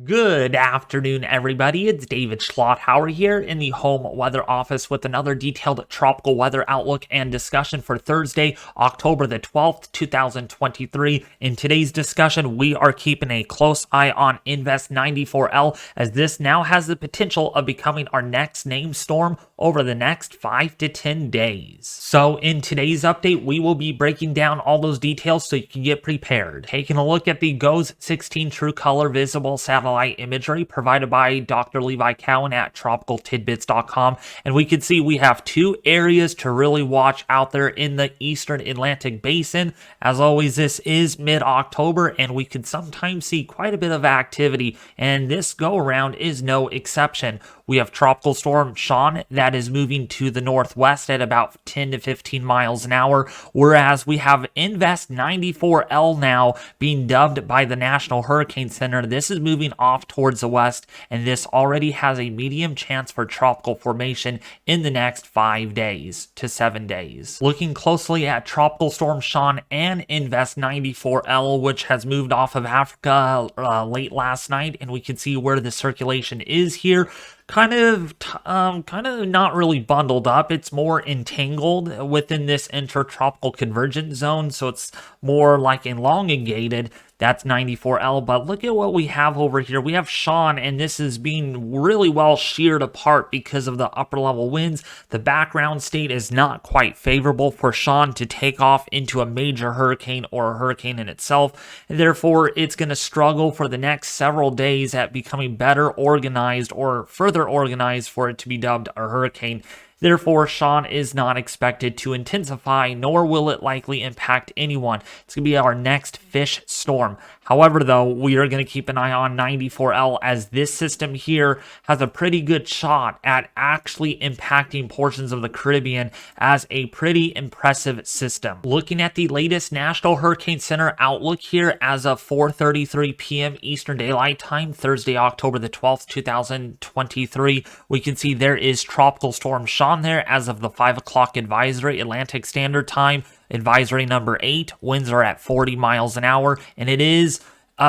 Good afternoon, everybody. It's David Schlotthauer here in the home weather office with another detailed tropical weather outlook and discussion for Thursday, October the 12th, 2023. In today's discussion, we are keeping a close eye on Invest 94L as this now has the potential of becoming our next named storm over the next 5 to 10 days. So in today's update, we will be breaking down all those details so you can get prepared. Taking a look at the GOES 16 True Color Visible Satellite imagery provided by Dr. Levi Cowan at tropicaltidbits.com, and we can see we have two areas to really watch out there in the eastern Atlantic basin. As always, this is mid-October and we can sometimes see quite a bit of activity, and this go around is no exception. We have Tropical Storm Sean that is moving to the northwest at about 10 to 15 miles an hour, whereas we have Invest 94L now being dubbed by the National Hurricane Center. This is moving off towards the west, and this already has a medium chance for tropical formation in the next 5 days to 7 days. Looking closely at Tropical Storm Sean and Invest 94L, which has moved off of Africa late last night, and we can see where the circulation is here. Kind of not really bundled up. It's more entangled within this intertropical convergence zone, so it's more like elongated. That's 94L, but look at what we have over here. We have Sean, and this is being really well sheared apart because of the upper level winds. The background state is not quite favorable for Sean to take off into a major hurricane or a hurricane in itself. Therefore, it's going to struggle for the next several days at becoming better organized or further organized for it to be dubbed a hurricane. Therefore, Sean is not expected to intensify, nor will it likely impact anyone. It's going to be our next fish storm. However, though, we are going to keep an eye on 94L as this system here has a pretty good shot at actually impacting portions of the Caribbean as a pretty impressive system. Looking at the latest National Hurricane Center outlook here as of 4:33 p.m. Eastern Daylight Time, Thursday, October the 12th, 2023, we can see there is Tropical Storm Sean there as of the 5 o'clock advisory Atlantic Standard Time. Advisory number 8, winds are at 40 miles an hour, and it is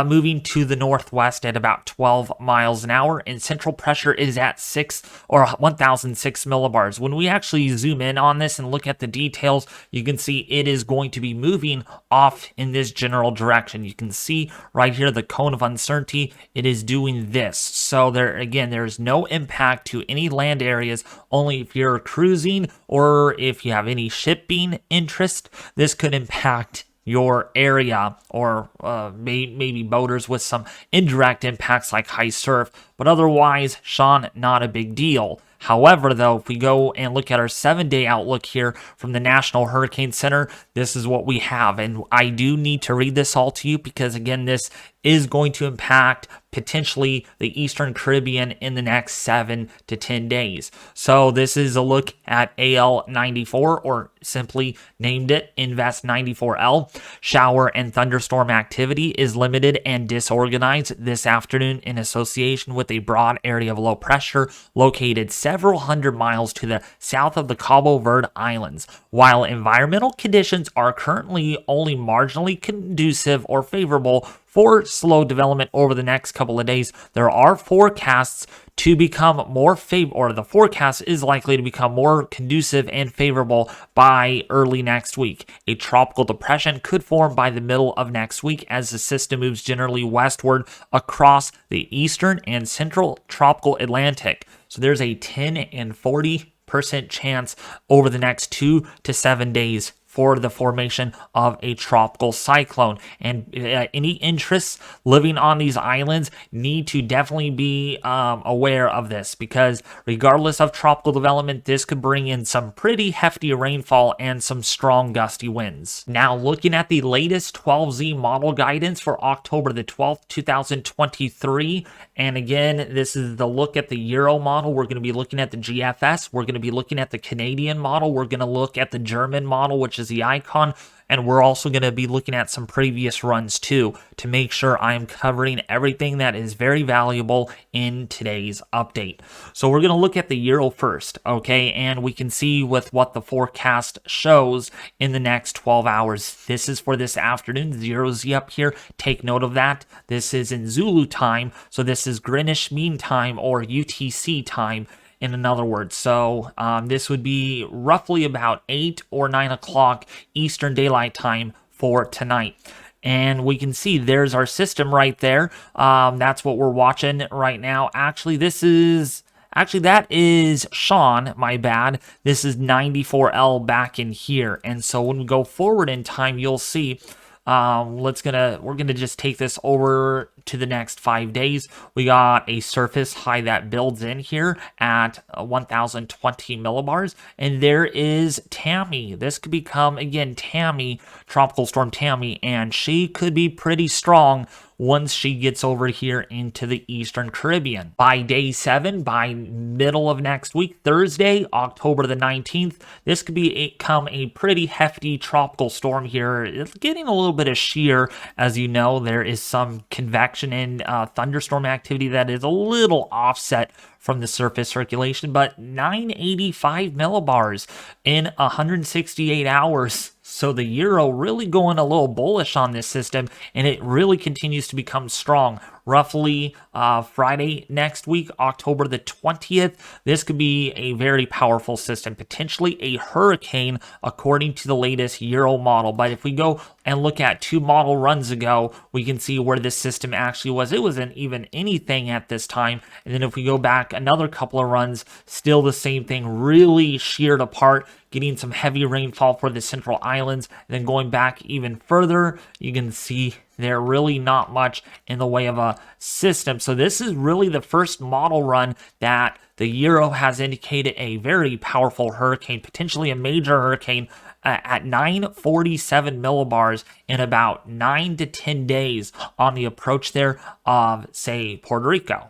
moving to the northwest at about 12 miles an hour, and central pressure is at 1,006 millibars. When we actually zoom in on this and look at the details, you can see it is going to be moving off in this general direction. You can see right here the cone of uncertainty. It is doing this. So there's no impact to any land areas. Only if you're cruising or if you have any shipping interest, this could impact your area, or maybe boaters with some indirect impacts like high surf, but otherwise, Sean, not a big deal. However, though, if we go and look at our 7-day outlook here from the National Hurricane Center, this is what we have. And I do need to read this all to you because, again, this is going to impact potentially the Eastern Caribbean in the next 7 to 10 days. So this is a look at AL94, or simply named it Invest 94L. Shower and thunderstorm activity is limited and disorganized this afternoon in association with a broad area of low pressure located several hundred miles to the south of the Cabo Verde Islands. While environmental conditions are currently only marginally conducive or favorable for slow development over the next couple of days, there are forecasts to become more the forecast is likely to become more conducive and favorable by early next week. A tropical depression could form by the middle of next week as the system moves generally westward across the eastern and central tropical Atlantic. So there's a 10 and 40% chance over the next 2 to 7 days for the formation of a tropical cyclone. And any interests living on these islands need to definitely be aware of this, because regardless of tropical development, this could bring in some pretty hefty rainfall and some strong gusty winds. Now, looking at the latest 12Z model guidance for October the 12th, 2023, and again, this is the look at the Euro model. We're going to be looking at the GFS. We're going to be looking at the Canadian model. We're going to look at the German model, which is is the icon. And we're also going to be looking at some previous runs too to make sure I'm covering everything that is very valuable in today's update. So we're going to look at the Euro first, okay? And we can see with what the forecast shows in the next 12 hours. This is for this afternoon, 0Z up here. Take note of that. This is in Zulu time, so this is Greenwich Mean Time or UTC time, in other words. So this would be roughly about 8 or 9 o'clock Eastern Daylight Time for tonight. And we can see there's our system right there. That's what we're watching right now. Actually, that is Sean, my bad. This is 94L back in here. And so when we go forward in time, you'll see we're gonna just take this over to the next 5 days. We got a surface high that builds in here at 1020 millibars, and there is Tammy. This could become again Tammy, Tropical Storm Tammy, and she could be pretty strong once she gets over here into the Eastern Caribbean. By day 7, by middle of next week, Thursday, October the 19th, this could become a pretty hefty tropical storm here. It's getting a little bit of shear. As you know, there is some convection and thunderstorm activity that is a little offset from the surface circulation, but 985 millibars in 168 hours. So the Euro really going a little bullish on this system, and it really continues to become strong. Roughly Friday next week, October the 20th, this could be a very powerful system, potentially a hurricane according to the latest Euro model. But if we go and look at 2 model runs ago, we can see where this system actually was. It wasn't even anything at this time. And then if we go back another couple of runs, still the same thing, really sheared apart, getting some heavy rainfall for the Central Islands. And then going back even further, you can see there really not much in the way of a system. So this is really the first model run that the Euro has indicated a very powerful hurricane, potentially a major hurricane, at 947 millibars in about 9 to 10 days on the approach there of, say, Puerto Rico.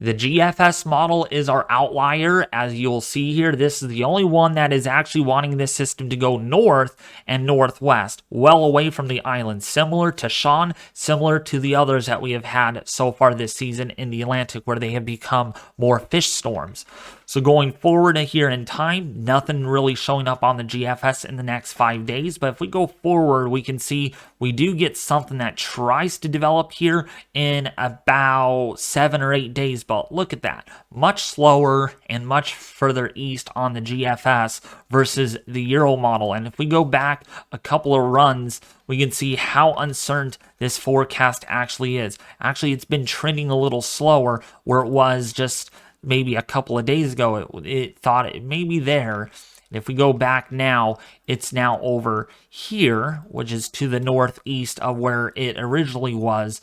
The GFS model is our outlier. As you'll see here, this is the only one that is actually wanting this system to go north and northwest, well away from the island, similar to Sean, similar to the others that we have had so far this season in the Atlantic, where they have become more fish storms. So going forward here in time, nothing really showing up on the GFS in the next 5 days. But if we go forward, we can see we do get something that tries to develop here in about 7 or 8 days. But look at that, much slower and much further east on the GFS versus the Euro model. And if we go back a couple of runs, we can see how uncertain this forecast actually is. Actually, it's been trending a little slower, where it was just maybe a couple of days ago, it thought it may be there. And if we go back now, it's now over here, which is to the northeast of where it originally was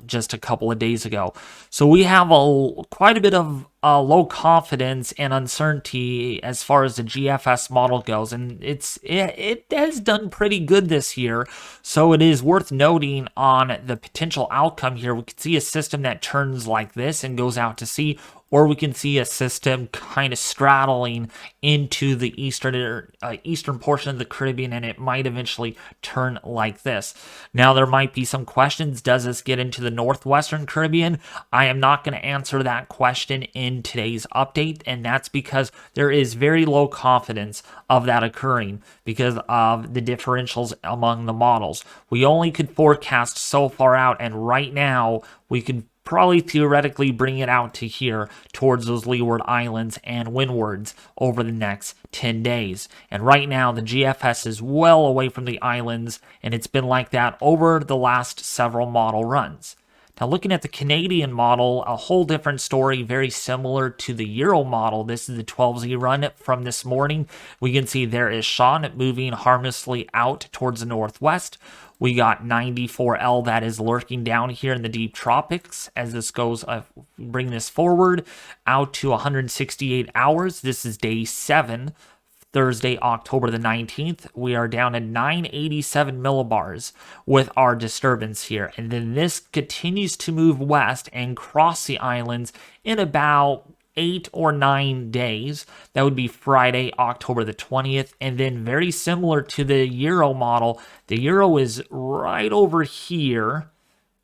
just a couple of days ago. So we have quite a bit of low confidence and uncertainty as far as the GFS model goes, and it has done pretty good this year. So it is worth noting on the potential outcome here. We could see a system that turns like this and goes out to sea, or we can see a system kind of straddling into the eastern portion of the Caribbean, and it might eventually turn like this. Now, there might be some questions. Does this get into the northwestern Caribbean? I am not going to answer that question in today's update, and that's because there is very low confidence of that occurring because of the differentials among the models. We only could forecast so far out, and right now we could probably theoretically bring it out to here towards those Leeward Islands and windwards over the next 10 days. And right now, the GFS is well away from the islands, and it's been like that over the last several model runs. Now, looking at the Canadian model, a whole different story, very similar to the Euro model. This is the 12Z run from this morning. We can see there is Sean moving harmlessly out towards the northwest. We got 94L that is lurking down here in the deep tropics as this goes, bring this forward out to 168 hours. This is day 7, Thursday, October the 19th. We are down at 987 millibars with our disturbance here. And then this continues to move west and cross the islands in about 8 or 9 days. That would be Friday, October the 20th. And then very similar to the Euro model, the Euro is right over here.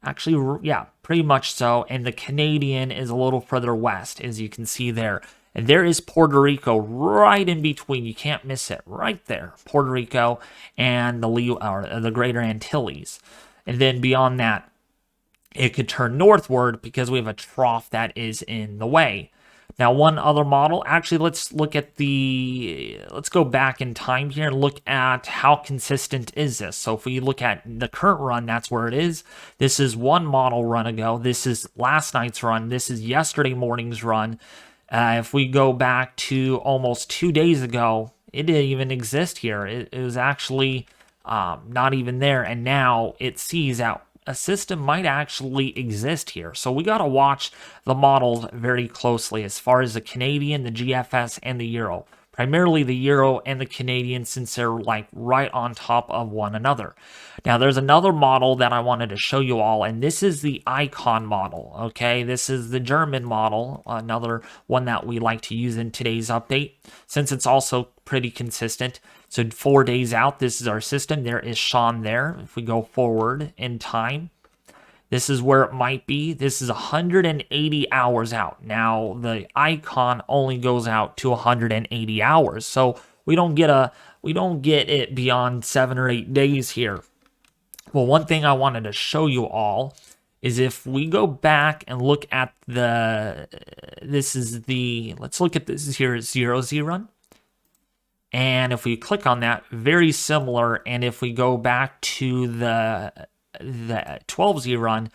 Actually, yeah, pretty much so. And the Canadian is a little further west, as you can see there. And there is Puerto Rico right in between. You can't miss it. Right there. Puerto Rico and the Greater Antilles. And then beyond that, it could turn northward because we have a trough that is in the way. Now, one other model, actually, let's go back in time here and look at how consistent is this. So if we look at the current run, that's where it is. This is one model run ago. This is last night's run. This is yesterday morning's run. If we go back to almost 2 days ago, it didn't even exist here. It was actually not even there. And now it sees out a system might actually exist here. So we got to watch the models very closely as far as the Canadian, the GFS, and the Euro. Primarily the Euro and the Canadian, since they're like right on top of one another. Now there's another model that I wanted to show you all, and this is the Icon model. Okay, this is the German model, another one that we like to use in today's update, since it's also pretty consistent. So 4 days out, this is our system. There is Sean there. If we go forward in time, this is where it might be. This is 180 hours out. Now, the Icon only goes out to 180 hours. So we don't get it beyond 7 or 8 days here. Well, one thing I wanted to show you all is if we go back and look at let's look at this here, 0Z run. And if we click on that, very similar. And if we go back to the 12Z run,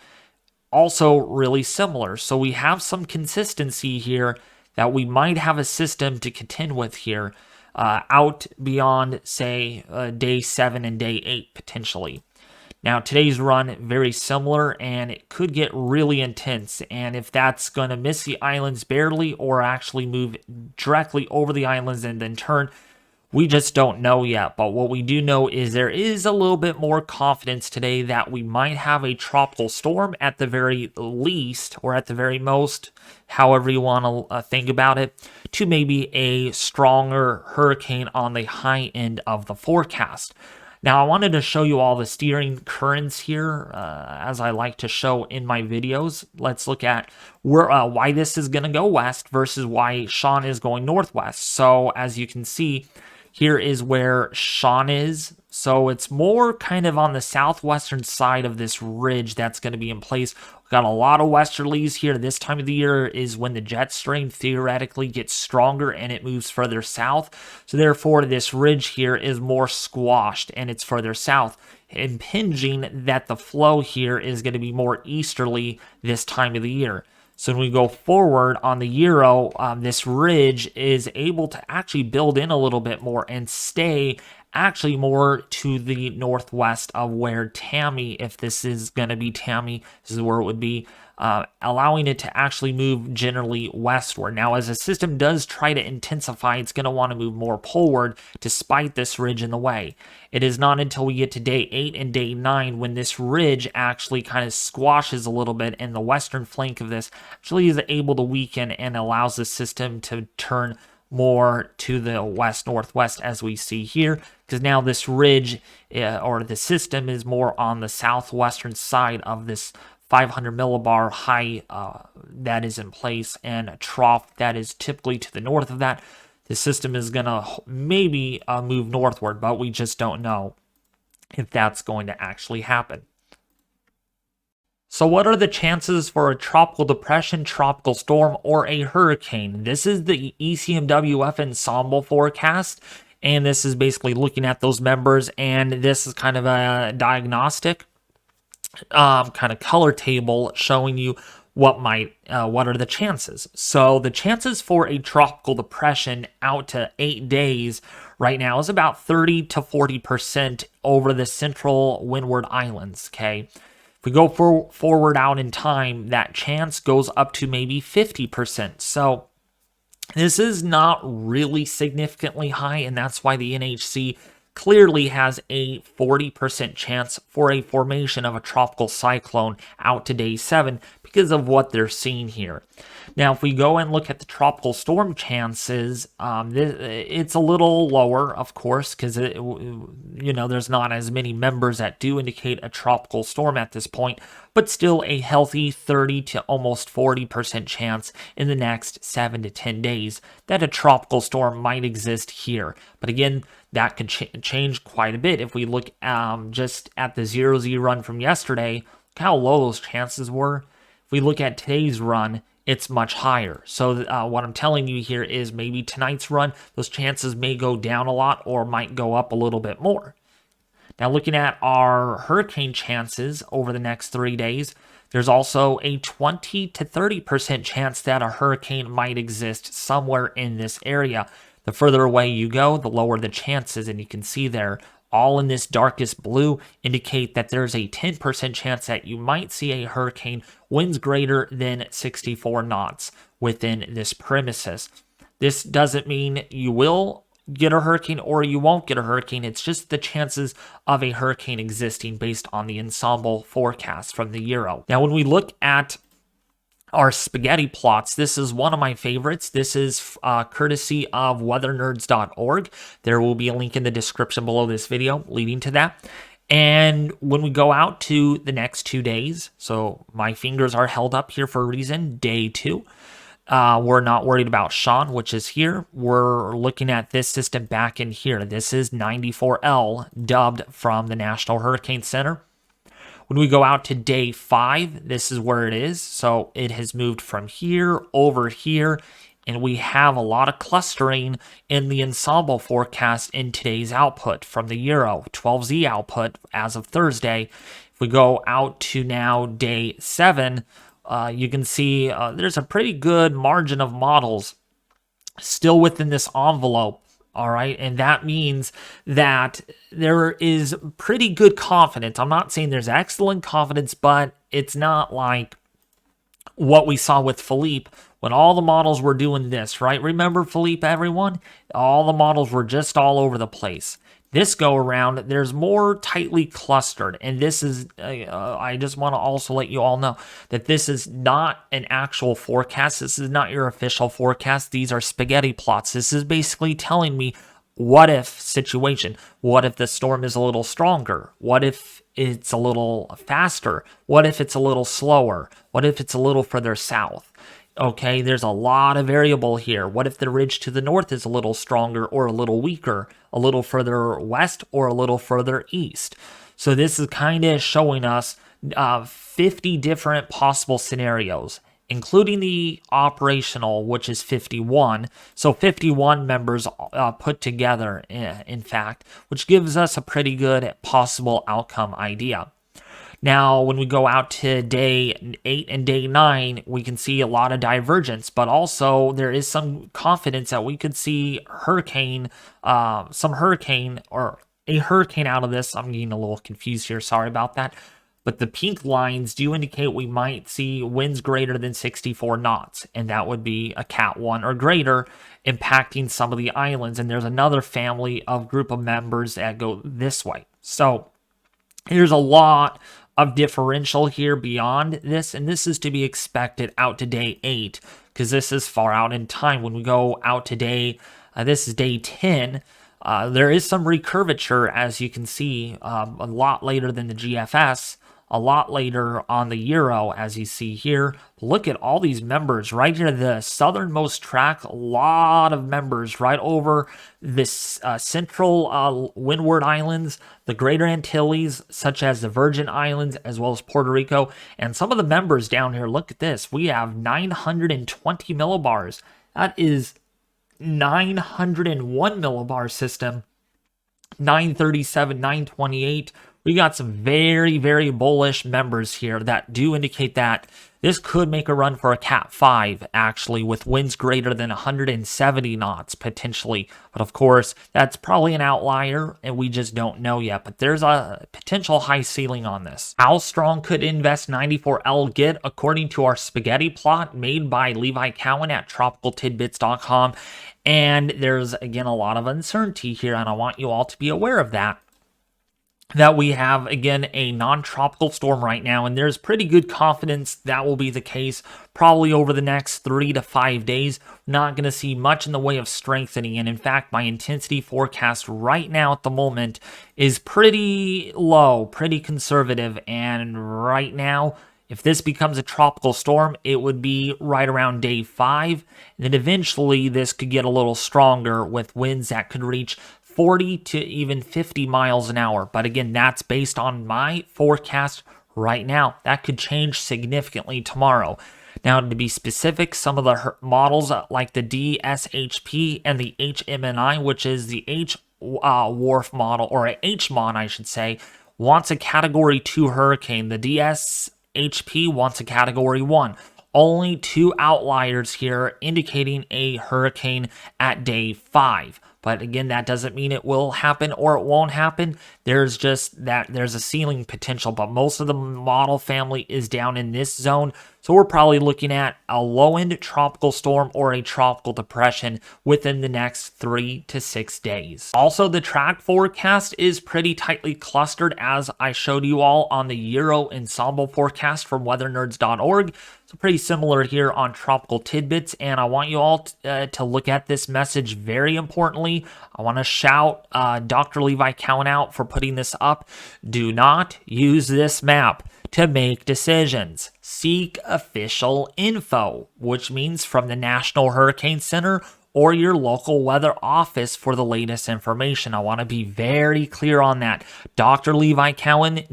also really similar. So we have some consistency here that we might have a system to contend with here out beyond, say, day 7 and day 8 potentially. Now, today's run, very similar, and it could get really intense. And if that's going to miss the islands barely or actually move directly over the islands and then turn, we just don't know yet. But what we do know is there is a little bit more confidence today that we might have a tropical storm at the very least, or at the very most, however you want to think about it, to maybe a stronger hurricane on the high end of the forecast. Now, I wanted to show you all the steering currents here, as I like to show in my videos. Let's look at why this is going to go west versus why Sean is going northwest. So, as you can see, here is where Sean is. So it's more kind of on the southwestern side of this ridge that's going to be in place. We've got a lot of westerlies here. This time of the year is when the jet stream theoretically gets stronger and it moves further south. So therefore, this ridge here is more squashed and it's further south, impinging that the flow here is going to be more easterly this time of the year. So when we go forward on the Euro, this ridge is able to actually build in a little bit more and stay actually more to the northwest of where Tammy, if this is going to be Tammy, this is where it would be, allowing it to actually move generally westward. Now, as the system does try to intensify, it's going to want to move more poleward despite this ridge in the way. It is not until we get to day 8 and day 9 when this ridge actually kind of squashes a little bit and the western flank of this actually is able to weaken and allows the system to turn more to the west-northwest as we see here, because now this ridge or the system is more on the southwestern side of this 500 millibar high that is in place and a trough that is typically to the north of that. The system is going to maybe move northward, but we just don't know if that's going to actually happen. So what are the chances for a tropical depression, tropical storm, or a hurricane? This is the ECMWF ensemble forecast, and this is basically looking at those members, and this is kind of a diagnostic kind of color table showing you what are the chances. So the chances for a tropical depression out to 8 days right now is about 30 to 40% over the central windward islands, okay? If we go forward out in time, that chance goes up to maybe 50%. So this is not really significantly high, and that's why the NHC clearly has a 40% chance for a formation of a tropical cyclone out to day 7 because of what they're seeing here. Now, if we go and look at the tropical storm chances, it's a little lower, of course, because there's not as many members that do indicate a tropical storm at this point, but still a healthy 30 to almost 40% chance in the next 7 to 10 days that a tropical storm might exist here. But again, that could change quite a bit. If we look just at the 0Z run from yesterday, look how low those chances were. If we look at today's run, it's much higher. So what I'm telling you here is maybe tonight's run, those chances may go down a lot or might go up a little bit more. Now, looking at our hurricane chances over the next 3 days, there's also a 20 to 30% chance that a hurricane might exist somewhere in this area. The further away you go, the lower the chances, and you can see there, all in this darkest blue indicate that there's a 10% chance that you might see a hurricane, winds greater than 64 knots within this premises. This doesn't mean you will get a hurricane or you won't get a hurricane. It's just the chances of a hurricane existing based on the ensemble forecast from the Euro. Now, when we look at our spaghetti plots, this is one of my favorites. This is courtesy of weathernerds.org. There will be a link in the description below this video leading to that. And when we go out to the next 2 days, so my fingers are held up here for a reason, day 2. We're not worried about Sean, which is here. We're looking at this system back in here. This is 94L, dubbed from the National Hurricane Center. When we go out to day 5, this is where it is. So it has moved from here over here, and we have a lot of clustering in the ensemble forecast in today's output from the Euro, 12Z output as of Thursday. If we go out to now day 7, you can see there's a pretty good margin of models still within this envelope. All right, and that means that there is pretty good confidence. I'm not saying there's excellent confidence, but it's not like what we saw with Philippe when all the models were doing this, right? Remember Philippe, everyone? All the models were just all over the place. This go around, there's more tightly clustered, and this is, I just want to also let you all know that this is not an actual forecast. This is not your official forecast. These are spaghetti plots. This is basically telling me what if situation. What if the storm is a little stronger? What if it's a little faster? What if it's a little slower? What if it's a little further south? Okay, there's a lot of variable here. What if the ridge to the north is a little stronger or a little weaker, a little further west or a little further east? So this is kind of showing us 50 different possible scenarios, including the operational, which is 51. So 51 members put together, in fact, which gives us a pretty good possible outcome idea. Now, when we go out to day 8 and day 9, we can see a lot of divergence, but also there is some confidence that we could see hurricane or a hurricane out of this. I'm getting a little confused here. Sorry about that. But the pink lines do indicate we might see winds greater than 64 knots, and that would be a Cat 1 or greater, impacting some of the islands. And there's another family of group of members that go this way. So there's a lot of differential here beyond this, and this is to be expected out to day 8, because this is far out in time. When we go out to this is day 10, there is some recurvature, as you can see, a lot later than the GFS, a lot later on the Euro, as you see here. Look at all these members right here, the southernmost track, a lot of members right over this central Windward Islands, the Greater Antilles, such as the Virgin Islands, as well as Puerto Rico. And some of the members down here, look at this. We have 920 millibars. That is 901 millibar system, 937, 928. We got some very, very bullish members here that do indicate that this could make a run for a Cat 5, actually, with winds greater than 170 knots, potentially. But of course, that's probably an outlier, and we just don't know yet. But there's a potential high ceiling on this. How strong could Invest 94L get, according to our spaghetti plot made by Levi Cowan at tropicaltidbits.com? And there's, again, a lot of uncertainty here, and I want you all to be aware of that. that we have, again, a non-tropical storm right now, and there's pretty good confidence that will be the case probably over the next 3 to 5 days. Not going to see much in the way of strengthening, and in fact, my intensity forecast right now at the moment is pretty low, pretty conservative, and right now, if this becomes a tropical storm, it would be right around day 5, and then eventually this could get a little stronger with winds that could reach 40 to even 50 miles an hour. But again, that's based on my forecast right now. That could change significantly tomorrow. Now, to be specific, some of the models like the DSHP and the HMNI, which is the H-WRF model, or a HMON, I should say, wants a Category 2 hurricane. The DSHP wants a Category 1. Only 2 outliers here indicating a hurricane at day 5. But again, that doesn't mean it will happen or it won't happen. There's just that there's a ceiling potential, but most of the model family is down in this zone. So we're probably looking at a low-end tropical storm or a tropical depression within the next 3 to 6 days. Also, the track forecast is pretty tightly clustered, as I showed you all on the Euro Ensemble forecast from weathernerds.org. So pretty similar here on Tropical Tidbits, and I want you all to look at this message very importantly. I want to shout Dr. Levi Cowan out for putting this up. Do not use this map to make decisions. Seek official info, which means from the National Hurricane Center or your local weather office for the latest information. I want to be very clear on that. Dr. Levi Cowan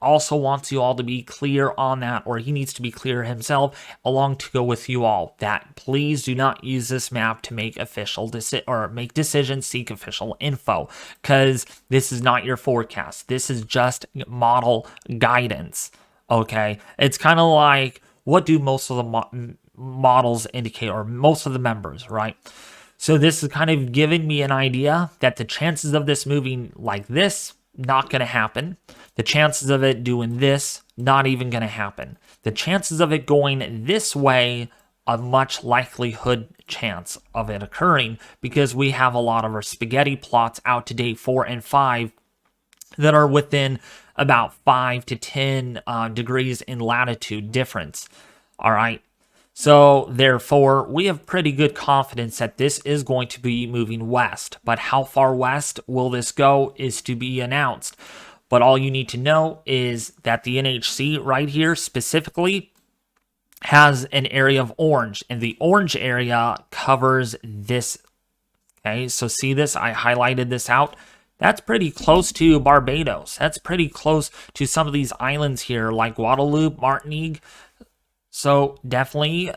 also wants you all to be clear on that, or he needs to be clear himself, along to go with you all, that please do not use this map to make make decisions. Seek official info, because this is not your forecast. This is just model guidance. Okay, it's kind of like, what do most of the models indicate, or most of the members, right? So this is kind of giving me an idea that the chances of this moving like this, not going to happen. The chances of it doing this, not even going to happen. The chances of it going this way, a much likelihood chance of it occurring, because we have a lot of our spaghetti plots out to day 4 and 5 that are within about 5 to 10 degrees in latitude difference. All right. So therefore, we have pretty good confidence that this is going to be moving west. But how far west will this go is to be announced. But all you need to know is that the NHC right here specifically has an area of orange, and the orange area covers this. Okay, so see this? I highlighted this out. That's pretty close to Barbados. That's pretty close to some of these islands here like Guadeloupe, Martinique. So definitely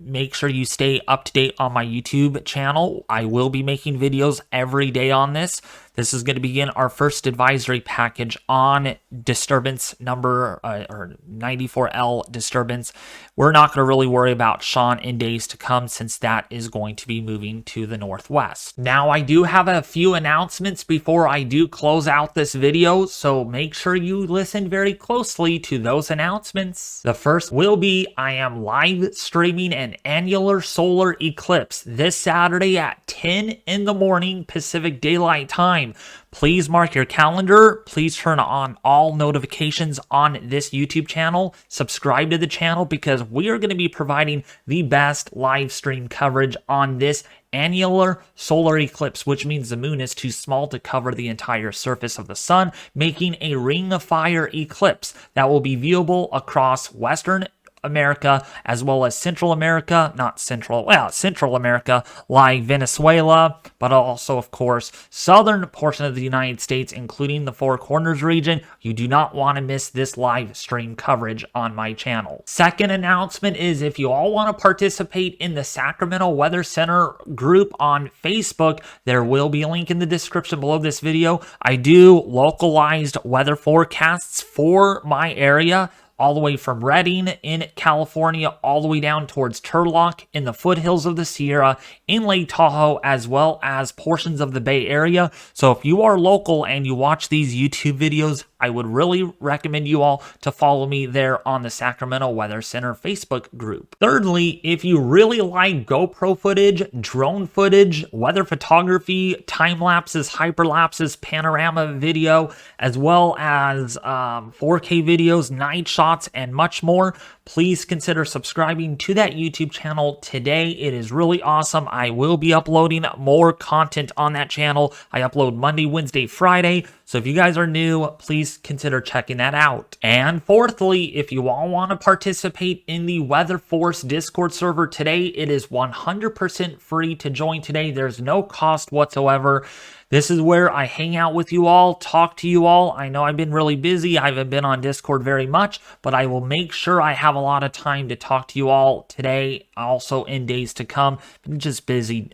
make sure you stay up to date on my YouTube channel. I will be making videos every day on this. This is going to begin our first advisory package on disturbance number, or 94L disturbance. We're not going to really worry about Sean in days to come, since that is going to be moving to the northwest. Now, I do have a few announcements before I do close out this video, so make sure you listen very closely to those announcements. The first will be, I am live streaming an annular solar eclipse this Saturday at 10 in the morning Pacific Daylight Time. Please mark your calendar. Please turn on all notifications on this YouTube channel. Subscribe to the channel, because we are going to be providing the best live stream coverage on this annular solar eclipse, which means the moon is too small to cover the entire surface of the sun, making a ring of fire eclipse that will be viewable across Western America as well as Central America, Central America like Venezuela, but also, of course, southern portion of the United States, including the Four Corners region. You do not want to miss this live stream coverage on my channel. Second announcement is, if you all want to participate in the Sacramento Weather Center group on Facebook, there will be a link in the description below this video. I do localized weather forecasts for my area, all the way from Redding in California, all the way down towards Turlock in the foothills of the Sierra, in Lake Tahoe, as well as portions of the Bay Area. So if you are local and you watch these YouTube videos, I would really recommend you all to follow me there on the Sacramento Weather Center Facebook group. Thirdly, if you really like GoPro footage, drone footage, weather photography, time lapses, hyperlapses, panorama video, as well as 4K videos, night shots, and much more, please consider subscribing to that YouTube channel today. It is really awesome. I will be uploading more content on that channel. I upload Monday, Wednesday, Friday. So if you guys are new, please consider checking that out. And fourthly, if you all want to participate in the Weather Force Discord server today, it is 100% free to join today. There's no cost whatsoever. This is where I hang out with you all, talk to you all. I know I've been really busy. I haven't been on Discord very much, but I will make sure I have a lot of time to talk to you all today, also in days to come. I'm just busy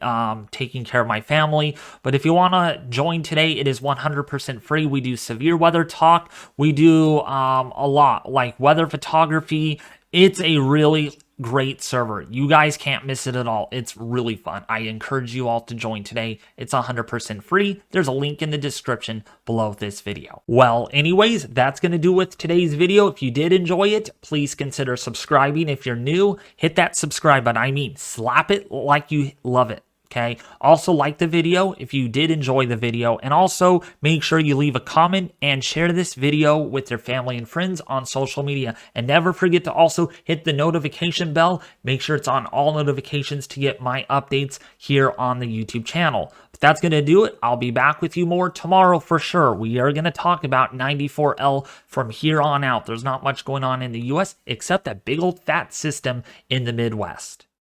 taking care of my family. But if you want to join today, it is 100% free. We do severe weather talk. We do a lot like weather photography. It's a really great server. You guys can't miss it at all. It's really fun. I encourage you all to join today. It's 100% free. There's a link in the description below this video. Well, anyways, that's going to do with today's video. If you did enjoy it, please consider subscribing. If you're new, hit that subscribe button. I mean, slap it like you love it. Okay. Also like the video if you did enjoy the video, and also make sure you leave a comment and share this video with your family and friends on social media. And never forget to also hit the notification bell. Make sure it's on all notifications to get my updates here on the YouTube channel. But that's going to do it. I'll be back with you more tomorrow for sure. We are going to talk about 94L from here on out. There's not much going on in the US except that big old fat system in the Midwest.